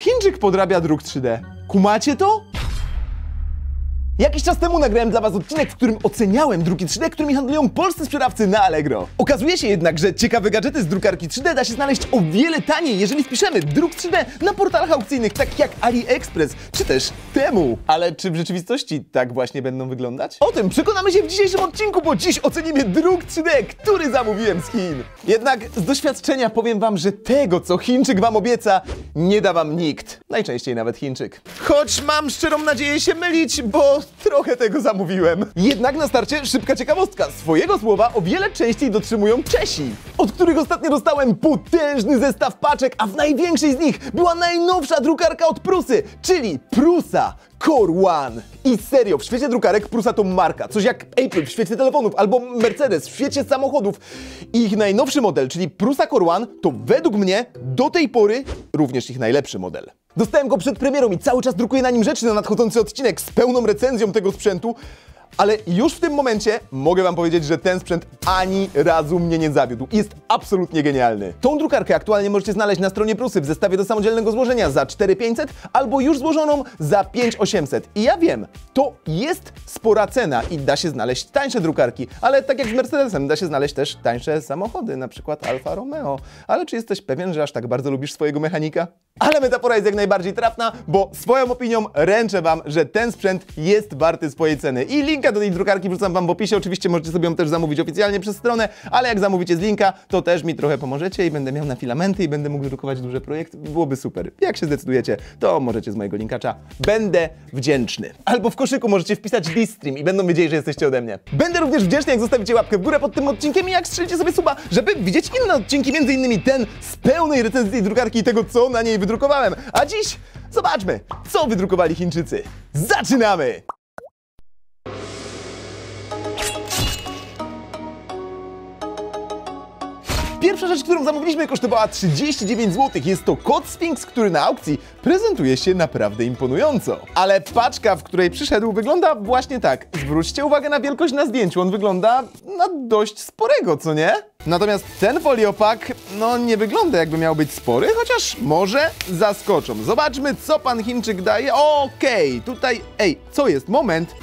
Chińczyk podrabia druk 3D. Kumacie to? Jakiś czas temu nagrałem dla was odcinek, w którym oceniałem druki 3D, którymi handlują polscy sprzedawcy na Allegro. Okazuje się jednak, że ciekawe gadżety z drukarki 3D da się znaleźć o wiele taniej, jeżeli wpiszemy druk 3D na portalach aukcyjnych takich jak AliExpress czy też Temu. Ale czy w rzeczywistości tak właśnie będą wyglądać? O tym przekonamy się w dzisiejszym odcinku, bo dziś ocenimy druk 3D, który zamówiłem z Chin. Jednak z doświadczenia powiem wam, że tego, co Chińczyk wam obieca, nie da wam nikt. Najczęściej nawet Chińczyk. Choć mam szczerą nadzieję się mylić, bo trochę tego zamówiłem. Jednak na starcie szybka ciekawostka. Swojego słowa o wiele częściej dotrzymują Czesi, od których ostatnio dostałem potężny zestaw paczek, a w największej z nich była najnowsza drukarka od Prusy, czyli Prusa Core One. I serio, w świecie drukarek Prusa to marka, coś jak Apple w świecie telefonów albo Mercedes w świecie samochodów. I ich najnowszy model, czyli Prusa Core One, to według mnie do tej pory również ich najlepszy model. Dostałem go przed premierą i cały czas drukuję na nim rzeczy na nadchodzący odcinek z pełną recenzją tego sprzętu, ale już w tym momencie mogę wam powiedzieć, że ten sprzęt ani razu mnie nie zawiódł. Jest absolutnie genialny. Tą drukarkę aktualnie możecie znaleźć na stronie Prusy w zestawie do samodzielnego złożenia za 4500 albo już złożoną za 5800. I ja wiem, to jest spora cena i da się znaleźć tańsze drukarki, ale tak jak z Mercedesem da się znaleźć też tańsze samochody, na przykład Alfa Romeo. Ale czy jesteś pewien, że aż tak bardzo lubisz swojego mechanika? Ale metafora jest jak najbardziej trafna, bo swoją opinią ręczę wam, że ten sprzęt jest warty swojej ceny. I linka do tej drukarki wrzucam wam w opisie. Oczywiście możecie sobie ją też zamówić oficjalnie przez stronę, ale jak zamówicie z linka, to też mi trochę pomożecie i będę miał na filamenty i będę mógł drukować duże projekty. Byłoby super. Jak się zdecydujecie, to możecie z mojego linkacza. Będę wdzięczny. Albo w koszyku możecie wpisać Distream i będą wiedzieli, że jesteście ode mnie. Będę również wdzięczny, jak zostawicie łapkę w górę pod tym odcinkiem i jak strzelicie sobie suba, żeby widzieć inne odcinki, m.in. ten z pełnej recenzji tej drukarki i tego, co na niej wydrukowałem. A dziś zobaczmy, co wydrukowali Chińczycy. Zaczynamy! Pierwsza rzecz, którą zamówiliśmy, kosztowała 39 zł. Jest to kot Sphinx, który na aukcji prezentuje się naprawdę imponująco. Ale paczka, w której przyszedł, wygląda właśnie tak. Zwróćcie uwagę na wielkość na zdjęciu. On wygląda na dość sporego, co nie? Natomiast ten foliopak, no nie wygląda jakby miał być spory, chociaż może zaskoczą. Zobaczmy, co pan Chińczyk daje. Okej, tutaj... Ej, co jest? Moment.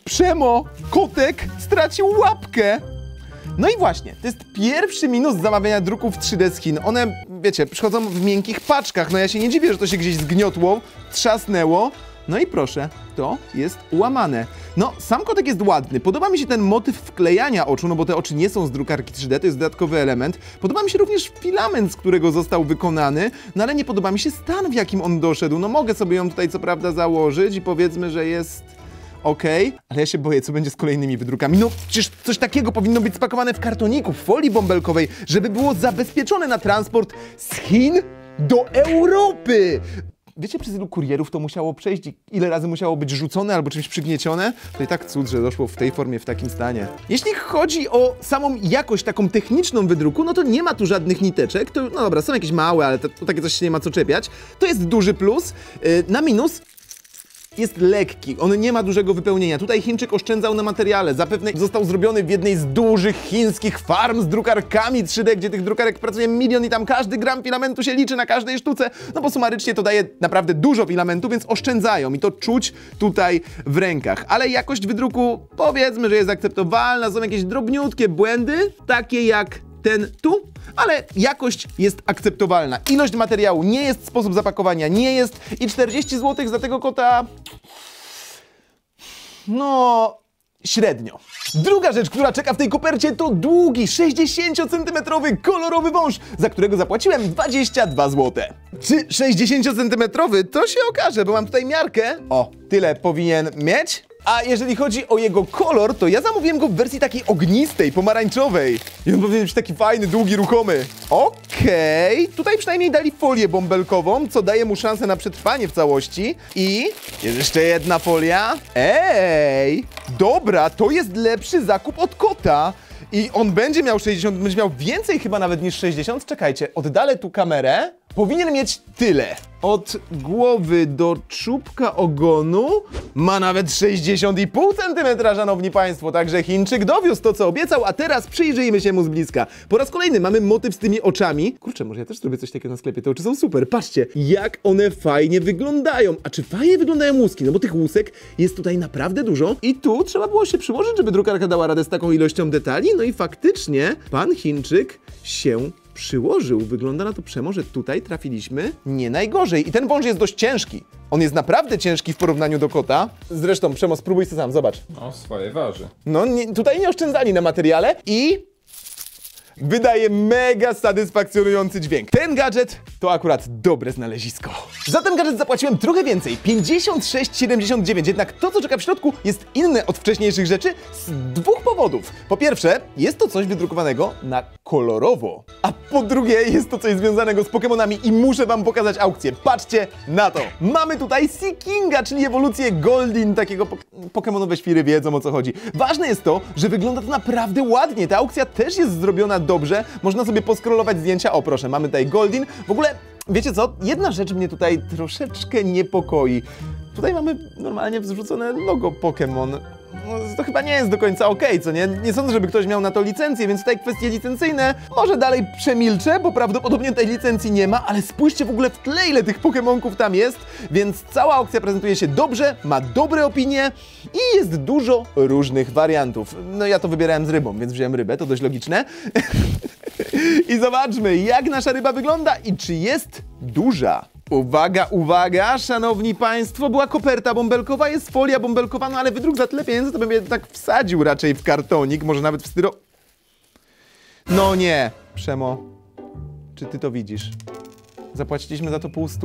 Przemo, kotek stracił łapkę. No i właśnie, to jest pierwszy minus zamawiania druków 3D z Chin. One, wiecie, przychodzą w miękkich paczkach. No ja się nie dziwię, że to się gdzieś zgniotło, trzasnęło. No i proszę, to jest łamane. No, sam kotek jest ładny. Podoba mi się ten motyw wklejania oczu, no bo te oczy nie są z drukarki 3D, to jest dodatkowy element. Podoba mi się również filament, z którego został wykonany, no ale nie podoba mi się stan, w jakim on doszedł. No mogę sobie ją tutaj co prawda założyć i powiedzmy, że jest... Okej, ale ja się boję, co będzie z kolejnymi wydrukami. No przecież coś takiego powinno być spakowane w kartoniku, w folii bąbelkowej, żeby było zabezpieczone na transport z Chin do Europy. Wiecie, przez ilu kurierów to musiało przejść i ile razy musiało być rzucone albo czymś przygniecione? To i tak cud, że doszło w tej formie, w takim stanie. Jeśli chodzi o samą jakość taką techniczną wydruku, no to nie ma tu żadnych niteczek. To, no dobra, są jakieś małe, ale to takie coś się nie ma co czepiać. To jest duży plus. Na minus jest lekki, on nie ma dużego wypełnienia. Tutaj Chińczyk oszczędzał na materiale. Zapewne został zrobiony w jednej z dużych chińskich farm z drukarkami 3D, gdzie tych drukarek pracuje milion i tam każdy gram filamentu się liczy na każdej sztuce. No bo sumarycznie to daje naprawdę dużo filamentu, więc oszczędzają i to czuć tutaj w rękach. Ale jakość wydruku, powiedzmy, że jest akceptowalna. Są jakieś drobniutkie błędy, takie jak ten tu, ale jakość jest akceptowalna. Ilość materiału nie jest, sposób zapakowania nie jest i 40 zł za tego kota... no... średnio. Druga rzecz, która czeka w tej kopercie, to długi 60-centymetrowy kolorowy wąż, za którego zapłaciłem 22 zł. Czy 60-centymetrowy? To się okaże, bo mam tutaj miarkę. O, tyle powinien mieć. A jeżeli chodzi o jego kolor, to ja zamówiłem go w wersji takiej ognistej, pomarańczowej. I on powinien być taki fajny, długi, ruchomy. Okej, tutaj przynajmniej dali folię bąbelkową, co daje mu szansę na przetrwanie w całości. I jest jeszcze jedna folia. Ej, dobra, to jest lepszy zakup od kota. I on będzie miał 60, będzie miał więcej chyba nawet niż 60. Czekajcie, oddalę tu kamerę. Powinien mieć tyle. od głowy do czubka ogonu ma nawet 60,5 cm, szanowni państwo. Także Chińczyk dowiózł to, co obiecał, a teraz przyjrzyjmy się mu z bliska. Po raz kolejny mamy motyw z tymi oczami. Kurczę, może ja też zrobię coś takiego na sklepie. Te oczy są super. Patrzcie, jak one fajnie wyglądają. A czy fajnie wyglądają łuski? No bo tych łusek jest tutaj naprawdę dużo. I tu trzeba było się przyłożyć, żeby drukarka dała radę z taką ilością detali. No i faktycznie pan Chińczyk się przyłożył. Wygląda na to, Przemo, że tutaj trafiliśmy nie najgorzej. I ten wąż jest dość ciężki. On jest naprawdę ciężki w porównaniu do kota. Zresztą, Przemo, spróbuj sobie sam, zobacz. No, swoje waży. No, tutaj nie oszczędzali na materiale i wydaje mega satysfakcjonujący dźwięk. Ten gadżet to akurat dobre znalezisko. Za ten gadżet zapłaciłem trochę więcej, 56,79, jednak to, co czeka w środku, jest inne od wcześniejszych rzeczy z dwóch powodów. Po pierwsze, jest to coś wydrukowanego na kolorowo, a po drugie, jest to coś związanego z Pokemonami i muszę wam pokazać aukcję. Patrzcie na to. Mamy tutaj Seakinga, czyli ewolucję Goldeen, takiego Pokemonowe świry wiedzą, o co chodzi. Ważne jest to, że wygląda to naprawdę ładnie. Ta aukcja też jest zrobiona dobrze. Można sobie poskrolować zdjęcia. O, proszę, mamy tutaj Goldeen. W ogóle, wiecie co? Jedna rzecz mnie tutaj troszeczkę niepokoi. Tutaj mamy normalnie wrzucone logo Pokémon. No, to chyba nie jest do końca okej, co nie? Nie sądzę, żeby ktoś miał na to licencję, więc tutaj kwestie licencyjne może dalej przemilczę, bo prawdopodobnie tej licencji nie ma, ale spójrzcie w ogóle w tle, ile tych Pokemonków tam jest, więc cała aukcja prezentuje się dobrze, ma dobre opinie i jest dużo różnych wariantów. No ja to wybierałem z rybą, więc wziąłem rybę, to dość logiczne. I zobaczmy, jak nasza ryba wygląda i czy jest duża. Uwaga, uwaga, szanowni państwo, była koperta bąbelkowa, jest folia bąbelkowa, no ale wydruk za tyle pieniędzy, to bym je tak wsadził raczej w kartonik, może nawet w No nie, Przemo, czy ty to widzisz? Zapłaciliśmy za to 200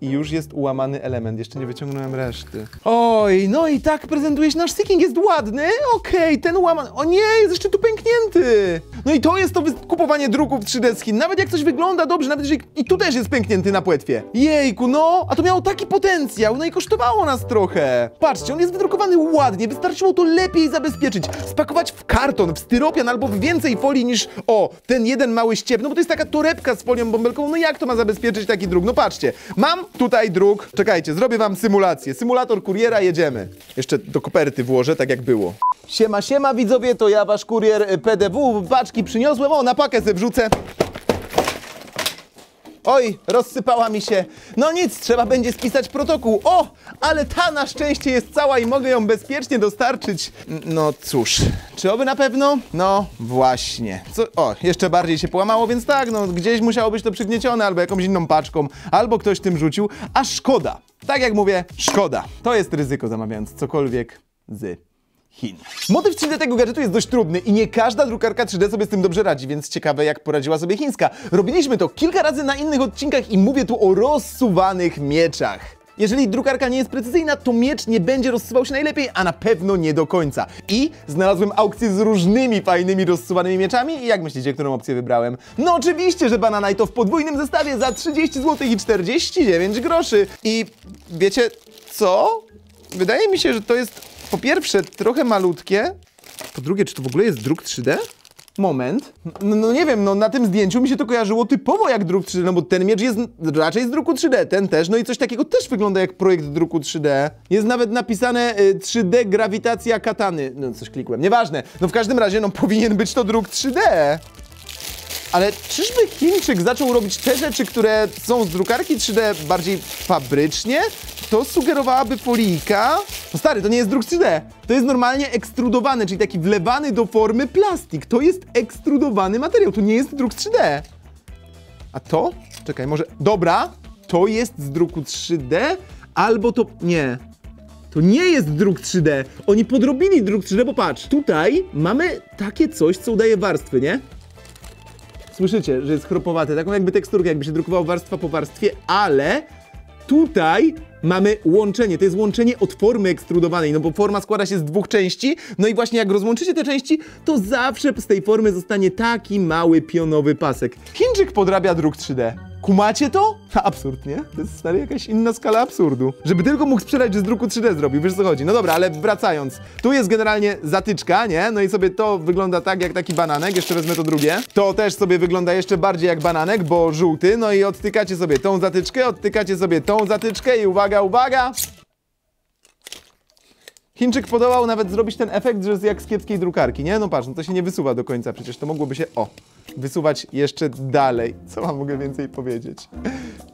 i już jest ułamany element, jeszcze nie wyciągnąłem reszty. Oj, no i tak prezentuje się nasz Seaking, jest ładny, okej, ten ułamany, o nie, jest jeszcze tu pęknięty. No i to jest to kupowanie druków 3D z Chin, nawet jak coś wygląda dobrze, nawet jeżeli i tu też jest pęknięty na płetwie. Jejku, no, a to miało taki potencjał, no i kosztowało nas trochę. Patrzcie, on jest wydrukowany ładnie, wystarczyło to lepiej zabezpieczyć, spakować w karton, w styropian albo w więcej folii niż, ten jeden mały ściep, no bo to jest taka torebka z folią bąbelkową, no jak to ma zabezpieczyć taki druk? No patrzcie, mam tutaj druk, czekajcie, zrobię wam symulację, symulator kuriera, jedziemy. Jeszcze do koperty włożę, tak jak było. Siema, siema widzowie, to ja wasz kurier PDW, paczki przyniosłem, na pakę se wrzucę. Oj, rozsypała mi się. No nic, trzeba będzie spisać protokół. Ale ta na szczęście jest cała i mogę ją bezpiecznie dostarczyć. No cóż, czy oby na pewno? No właśnie. Jeszcze bardziej się połamało, więc tak, no gdzieś musiało być to przygniecione albo jakąś inną paczką, albo ktoś tym rzucił, a szkoda. Tak jak mówię, szkoda. To jest ryzyko zamawiając cokolwiek z Chin. Motyw 3D tego gadżetu jest dość trudny i nie każda drukarka 3D sobie z tym dobrze radzi, więc ciekawe jak poradziła sobie chińska. Robiliśmy to kilka razy na innych odcinkach i mówię tu o rozsuwanych mieczach. Jeżeli drukarka nie jest precyzyjna, to miecz nie będzie rozsuwał się najlepiej, a na pewno nie do końca. I znalazłem aukcję z różnymi fajnymi rozsuwanymi mieczami i jak myślicie, którą opcję wybrałem? No oczywiście, że Banana i to w podwójnym zestawie za 30 zł i 49 groszy. I wiecie co? Wydaje mi się, że to jest po pierwsze trochę malutkie, po drugie, czy to w ogóle jest druk 3D? Moment. No nie wiem, no na tym zdjęciu mi się to kojarzyło typowo jak druk 3D, no bo ten miecz jest raczej z druku 3D, ten też, no i coś takiego też wygląda jak projekt druku 3D. Jest nawet napisane 3D grawitacja katany. No coś klikłem, nieważne. No w każdym razie, no powinien być to druk 3D. Ale czyżby Chińczyk zaczął robić te rzeczy, które są z drukarki 3D bardziej fabrycznie? To sugerowałaby folijka. No stary, to nie jest druk 3D. To jest normalnie ekstrudowany, czyli taki wlewany do formy plastik. To jest ekstrudowany materiał, to nie jest druk 3D. A to? Czekaj, może... Dobra, to jest z druku 3D, albo to... Nie. To nie jest druk 3D. Oni podrobili druk 3D, bo patrz. Tutaj mamy takie coś, co udaje warstwy, nie? Słyszycie, że jest chropowate, taką jakby teksturkę, jakby się drukowało warstwa po warstwie, ale tutaj mamy łączenie, to jest łączenie od formy ekstrudowanej, no bo forma składa się z dwóch części, no i właśnie jak rozłączycie te części, to zawsze z tej formy zostanie taki mały pionowy pasek. Chińczyk podrabia druk 3D. Kumacie to? Absurd, nie? To jest stary jakaś inna skala absurdu. Żeby tylko mógł sprzedać, że z druku 3D zrobił, wiesz co chodzi. No dobra, ale wracając. Tu jest generalnie zatyczka, nie? No i sobie to wygląda tak jak taki bananek. Jeszcze wezmę to drugie. To też sobie wygląda jeszcze bardziej jak bananek, bo żółty. No i odtykacie sobie tą zatyczkę, odtykacie sobie tą zatyczkę i uwaga, uwaga! Chińczyk podołał nawet zrobić ten efekt, że jest jak z kiepskiej drukarki, nie? No patrz, no to się nie wysuwa do końca, przecież to mogłoby się, wysuwać jeszcze dalej. Co wam mogę więcej powiedzieć?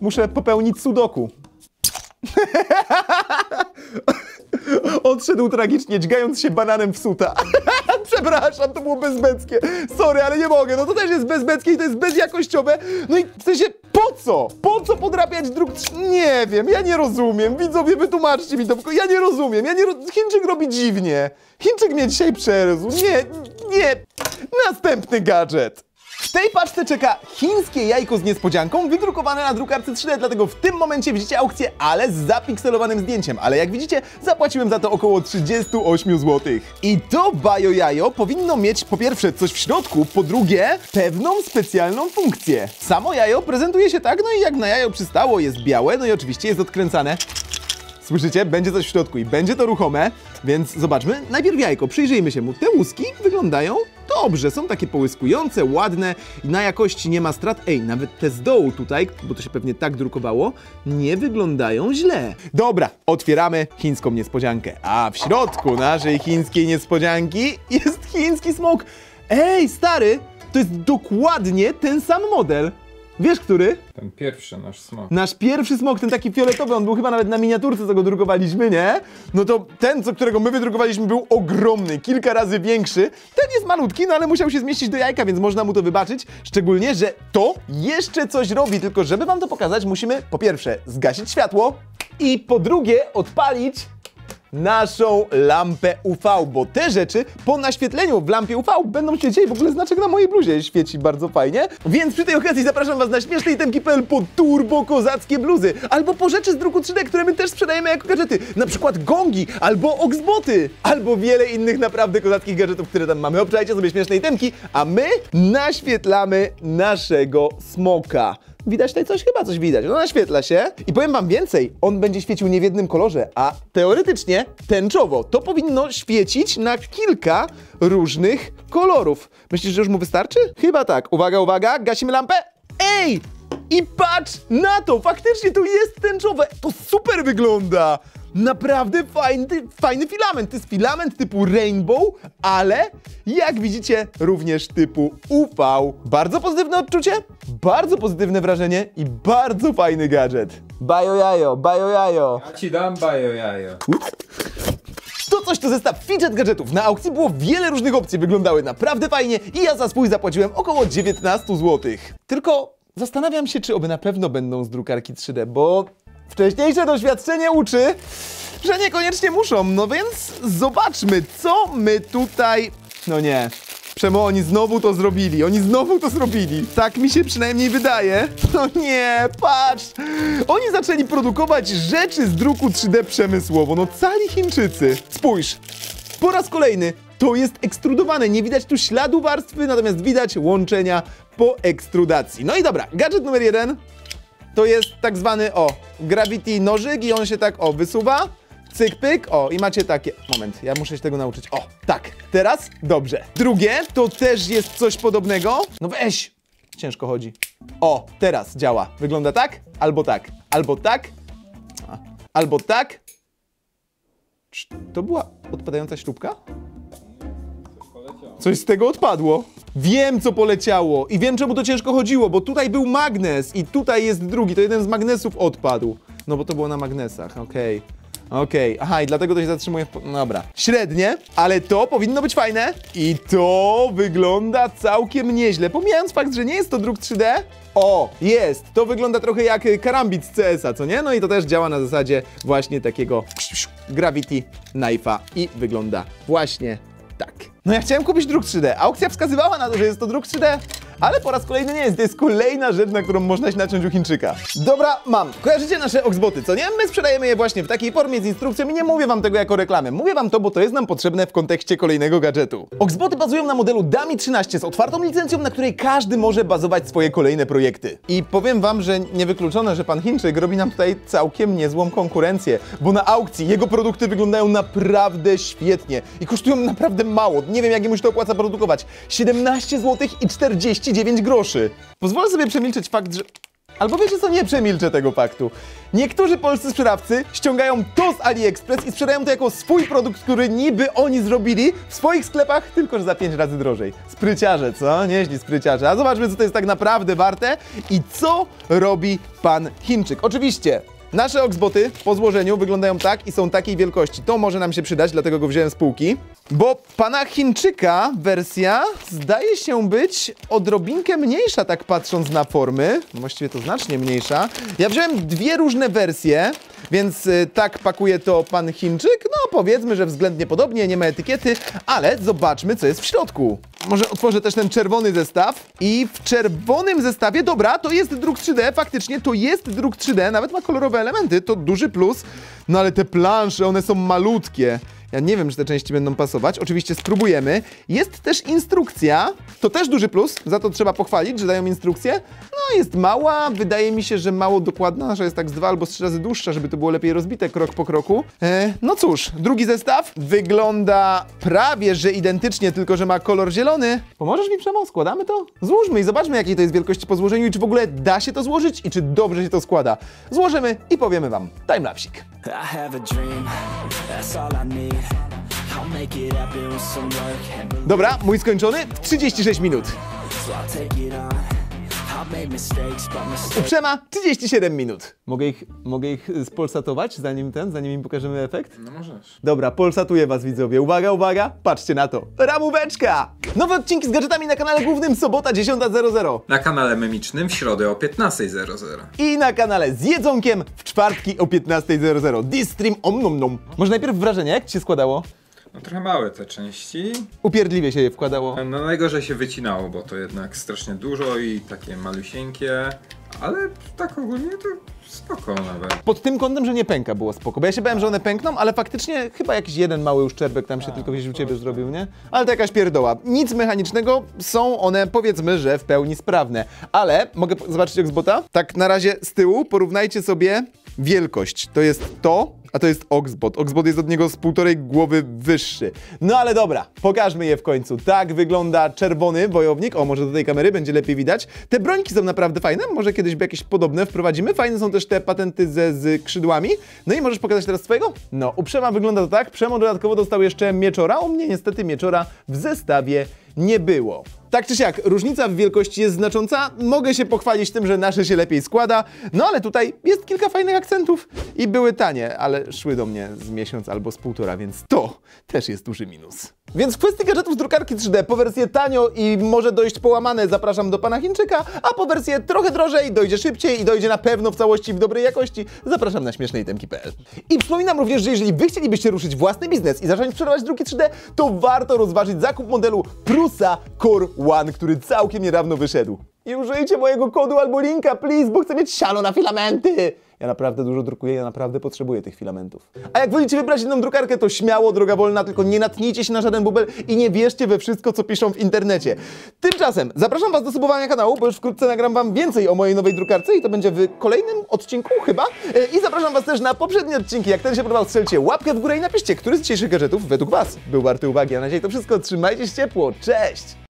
Muszę popełnić sudoku. Odszedł tragicznie, dźgając się bananem w suta. Przepraszam, to było bezbeckie. Sorry, ale nie mogę. No to też jest bezbeckie i to jest bezjakościowe. No i w sensie, po co? Po co podrabiać druk? Nie wiem, ja nie rozumiem. Widzowie, wytłumaczcie mi to, tylko ja nie rozumiem. Chińczyk robi dziwnie. Chińczyk mnie dzisiaj przerósł. Nie. Następny gadżet. W tej paczce czeka chińskie jajko z niespodzianką wydrukowane na drukarce 3D, dlatego w tym momencie widzicie aukcję, ale z zapikselowanym zdjęciem. Ale jak widzicie, zapłaciłem za to około 38 zł. I to Bajo Jajo powinno mieć po pierwsze coś w środku, po drugie pewną specjalną funkcję. Samo jajo prezentuje się tak, no i jak na jajo przystało, jest białe, no i oczywiście jest odkręcane. Słyszycie? Będzie coś w środku i będzie to ruchome, więc zobaczmy. Najpierw jajko, przyjrzyjmy się mu. Te łuski wyglądają dobrze, są takie połyskujące, ładne i na jakości nie ma strat. Ej, nawet te z dołu tutaj, bo to się pewnie tak drukowało, nie wyglądają źle. Dobra, otwieramy chińską niespodziankę. A w środku naszej chińskiej niespodzianki jest chiński smok. Ej, stary, to jest dokładnie ten sam model. Wiesz, który? Ten pierwszy nasz smok. Nasz pierwszy smok, ten taki fioletowy, on był chyba nawet na miniaturce, co go drukowaliśmy, nie? No to ten, którego my wydrukowaliśmy, był ogromny, kilka razy większy. Ten jest malutki, no ale musiał się zmieścić do jajka, więc można mu to wybaczyć. Szczególnie, że to jeszcze coś robi, tylko żeby wam to pokazać, musimy po pierwsze zgasić światło i po drugie odpalić naszą lampę UV, bo te rzeczy po naświetleniu w lampie UV będą świecić. W ogóle znaczek na mojej bluzie świeci bardzo fajnie. Więc przy tej okazji zapraszam was na śmiesznejitemki.pl po turbo kozackie bluzy, albo po rzeczy z druku 3D, które my też sprzedajemy jako gadżety. Na przykład gongi, albo oxboty, albo wiele innych naprawdę kozackich gadżetów, które tam mamy. Obczajcie sobie śmieszne itemki, a my naświetlamy naszego smoka. Widać tutaj coś? Chyba coś widać. No naświetla się. I powiem wam więcej, on będzie świecił nie w jednym kolorze, a teoretycznie tęczowo. To powinno świecić na kilka różnych kolorów. Myślisz, że już mu wystarczy? Chyba tak. Uwaga, uwaga, gasimy lampę. Ej! I patrz na to! Faktycznie to jest tęczowe. To super wygląda. Naprawdę fajny filament. To jest filament typu rainbow, ale jak widzicie również typu UV. Bardzo pozytywne odczucie, bardzo pozytywne wrażenie i bardzo fajny gadżet. Bajo jajo, bajo jajo. Ja ci dam bajo jajo. To coś to zestaw fidget gadżetów. Na aukcji było wiele różnych opcji, wyglądały naprawdę fajnie i ja za swój zapłaciłem około 19 zł. Tylko zastanawiam się, czy oby na pewno będą z drukarki 3D, bo wcześniejsze doświadczenie uczy, że niekoniecznie muszą. No więc zobaczmy, co my tutaj... No nie. Przemo, oni znowu to zrobili. Tak mi się przynajmniej wydaje. No nie, patrz. Oni zaczęli produkować rzeczy z druku 3D przemysłowo. No cali Chińczycy. Spójrz. Po raz kolejny. To jest ekstrudowane. Nie widać tu śladu warstwy, natomiast widać łączenia po ekstrudacji. No i dobra, gadżet numer 1. To jest tak zwany, gravity nożyk i on się tak, wysuwa. Cyk, pyk, i macie takie... Moment, ja muszę się tego nauczyć. Tak, teraz dobrze. Drugie, to też jest coś podobnego. No weź! Ciężko chodzi. Teraz działa. Wygląda tak, albo tak, albo tak, albo tak. Czy to była odpadająca śrubka? Coś z tego odpadło. Wiem, co poleciało i wiem, czemu to ciężko chodziło, bo tutaj był magnes i tutaj jest drugi. To jeden z magnesów odpadł. No bo to było na magnesach, okej. Aha, i dlatego to się zatrzymuje no dobra. Średnie, ale to powinno być fajne. I to wygląda całkiem nieźle. Pomijając fakt, że nie jest to druk 3D. Jest. To wygląda trochę jak karambit z CS-a, co nie? No i to też działa na zasadzie właśnie takiego Gravity Knife'a i wygląda właśnie tak. No ja chciałem kupić druk 3D. Aukcja wskazywała na to, że jest to druk 3D, Ale po raz kolejny nie jest. To jest kolejna rzecz, na którą można się naciąć u Chińczyka. Dobra, mam. Kojarzycie nasze Oxboty, co nie? My sprzedajemy je właśnie w takiej formie z instrukcją i nie mówię wam tego jako reklamę. Mówię wam to, bo to jest nam potrzebne w kontekście kolejnego gadżetu. Oxboty bazują na modelu Dummy 13 z otwartą licencją, na której każdy może bazować swoje kolejne projekty. I powiem wam, że niewykluczone, że pan Chińczyk robi nam tutaj całkiem niezłą konkurencję, bo na aukcji jego produkty wyglądają naprawdę świetnie i kosztują naprawdę mało. Nie wiem, jak mu się to opłaca produkować. 17 zł i 49 groszy. Pozwolę sobie przemilczeć fakt, że... Albo wiecie co, nie przemilczę tego faktu. Niektórzy polscy sprzedawcy ściągają to z AliExpress i sprzedają to jako swój produkt, który niby oni zrobili w swoich sklepach, tylko że za 5 razy drożej. Spryciarze, co? Nieźli spryciarze. A zobaczmy, co to jest tak naprawdę warte i co robi pan Chińczyk. Oczywiście nasze Oxboty po złożeniu wyglądają tak i są takiej wielkości. To może nam się przydać, dlatego go wziąłem z półki. Bo pana Chińczyka wersja zdaje się być odrobinkę mniejsza, tak patrząc na formy. Właściwie to znacznie mniejsza. Ja wziąłem dwie różne wersje, więc tak pakuje to pan Chińczyk. No powiedzmy, że względnie podobnie, nie ma etykiety, ale zobaczmy, co jest w środku. Może otworzę też ten czerwony zestaw. I w czerwonym zestawie, dobra, to jest druk 3D, faktycznie to jest druk 3D, nawet ma kolorowe elementy, to duży plus. No ale te plansze, one są malutkie. Ja nie wiem, czy te części będą pasować. Oczywiście spróbujemy. Jest też instrukcja. To też duży plus. Za to trzeba pochwalić, że dają instrukcję. No, jest mała. Wydaje mi się, że mało dokładna, że jest tak z 2 albo z 3 razy dłuższa, żeby to było lepiej rozbite krok po kroku. No cóż, drugi zestaw wygląda prawie, że identycznie, tylko że ma kolor zielony. Pomożesz mi, Przemo? Składamy to? Złóżmy i zobaczmy, jakiej to jest wielkości po złożeniu i czy w ogóle da się to złożyć i czy dobrze się to składa. Złożymy i powiemy wam. Timelapsik. I have a dream, that's all I need. I'll make it happen with some work and believe. Dobra, mój skończony w 36 minut. So I'll take it on. I've made mistakes, but U mistakes. Przema 37 minut. Mogę ich spolsatować, zanim im pokażemy efekt? No możesz. Dobra, polsatuję was, widzowie. Uwaga, uwaga, patrzcie na to. Ramóweczka! Nowe odcinki z gadżetami na kanale głównym sobota 10:00. Na kanale memicznym w środę o 15:00. I na kanale z jedzonkiem w czwartki o 15:00. Distream om nom nom. Może najpierw wrażenie, jak ci się składało? No trochę małe te części. Upierdliwie się je wkładało. No najgorzej się wycinało, bo to jednak strasznie dużo i takie malusieńkie. Ale tak ogólnie to spoko nawet. Pod tym kątem, że nie pęka, było spoko, bo ja się bałem, że one pękną, ale faktycznie chyba jakiś jeden mały uszczerbek tam się tylko gdzieś u ciebie zrobił, nie? Ale to jakaś pierdoła. Nic mechanicznego, są one powiedzmy, że w pełni sprawne. Ale mogę zobaczyć Oxbota? Tak na razie z tyłu porównajcie sobie wielkość. To jest to, a to jest Oxbot. Oxbot jest od niego z 1,5 głowy wyższy. No ale dobra, pokażmy je w końcu. Tak wygląda czerwony wojownik. O, może do tej kamery będzie lepiej widać. Te brońki są naprawdę fajne. Może kiedyś jakieś podobne wprowadzimy. Fajne są też te patenty ze skrzydłami. No i możesz pokazać teraz swojego? No, u Przema wygląda to tak. Przemo dodatkowo dostał jeszcze mieczora. U mnie niestety mieczora w zestawie nie było. Tak czy siak, różnica w wielkości jest znacząca. Mogę się pochwalić tym, że nasze się lepiej składa. No ale tutaj jest kilka fajnych akcentów i były tanie, ale szły do mnie z miesiąc albo z 1,5, więc to też jest duży minus. Więc w kwestii gadżetów z drukarki 3D po wersję tanio i może dojść połamane zapraszam do pana Chińczyka, a po wersję trochę drożej, dojdzie szybciej i dojdzie na pewno w całości w dobrej jakości, zapraszam na śmiesznejitemki.pl. I przypominam również, że jeżeli wy chcielibyście ruszyć własny biznes i zacząć sprzedawać druki 3D, to warto rozważyć zakup modelu Prusa Core One, który całkiem niedawno wyszedł. I użyjcie mojego kodu albo linka, please, bo chcę mieć siano na filamenty. Ja naprawdę dużo drukuję, ja naprawdę potrzebuję tych filamentów. A jak wolicie wybrać inną drukarkę, to śmiało, droga wolna, tylko nie natnijcie się na żaden bubel i nie wierzcie we wszystko, co piszą w internecie. Tymczasem zapraszam was do subowania kanału, bo już wkrótce nagram wam więcej o mojej nowej drukarce i to będzie w kolejnym odcinku chyba. I zapraszam was też na poprzednie odcinki. Jak ten się podobał, strzelcie łapkę w górę i napiszcie, który z dzisiejszych gadżetów według was był warty uwagi. A na dzisiaj to wszystko, trzymajcie się ciepło, cześć!